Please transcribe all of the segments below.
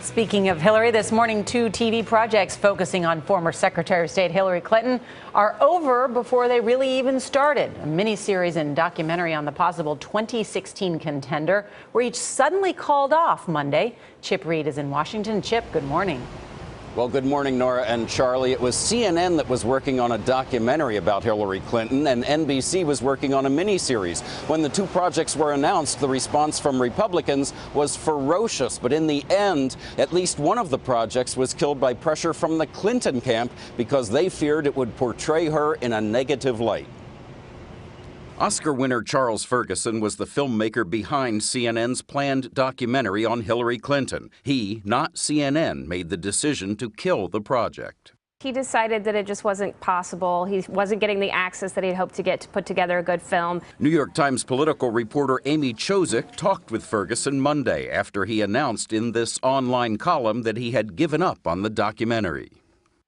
Speaking of Hillary, this morning, 2 TV projects focusing on former Secretary of State Hillary Clinton are over before they really even started. A miniseries and documentary on the possible 2016 contender were each suddenly called off Monday. Chip Reid is in Washington. Chip, good morning. Well, good morning, Nora and Charlie. It was CNN that was working on a documentary about Hillary Clinton, and NBC was working on a miniseries. When the 2 projects were announced, the response from Republicans was ferocious. But in the end, at least one of the projects was killed by pressure from the Clinton camp because they feared it would portray her in a negative light. Oscar winner Charles Ferguson was the filmmaker behind CNN's planned documentary on Hillary Clinton. He, not CNN, made the decision to kill the project. He decided that it just wasn't possible. He wasn't getting the access that he'd hoped to get to put together a good film. New York Times political reporter Amy Chozick talked with Ferguson Monday after he announced in this online column that he had given up on the documentary.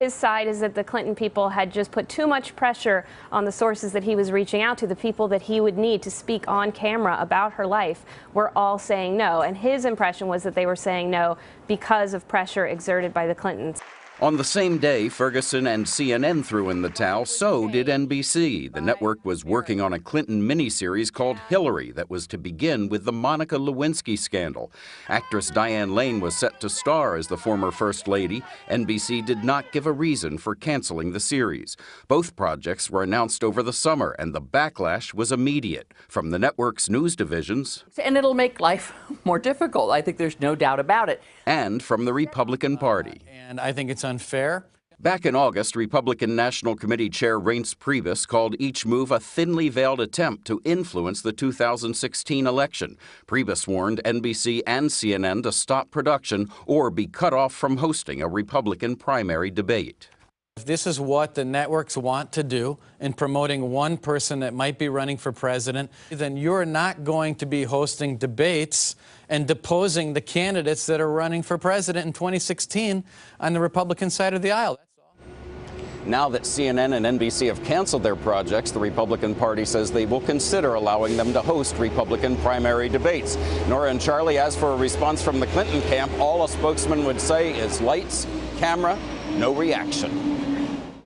His side is that the Clinton people had just put too much pressure on the sources that he was reaching out to. The people that he would need to speak on camera about her life were all saying no. And his impression was that they were saying no because of pressure exerted by the Clintons. On the same day, Ferguson and CNN threw in the towel, so did NBC. The network was working on a Clinton miniseries called Hillary that was to begin with the Monica Lewinsky scandal. Actress Diane Lane was set to star as the former First Lady. NBC did not give a reason for canceling the series. Both projects were announced over the summer, and the backlash was immediate. From the network's news divisions. And it'll make life more difficult. I think there's no doubt about it. And from the Republican Party. And I think it's unfair. Back in August, Republican National Committee Chair Reince Priebus called each move a thinly veiled attempt to influence the 2016 election. Priebus warned NBC and CNN to stop production or be cut off from hosting a Republican primary debate. If this is what the networks want to do in promoting one person that might be running for president, then you're not going to be hosting debates and deposing the candidates that are running for president in 2016 on the Republican side of the aisle. That's all. Now that CNN and NBC have canceled their projects, the Republican Party says they will consider allowing them to host Republican primary debates. Nora and Charlie, as for a response from the Clinton camp, all a spokesman would say is lights, camera, no reaction.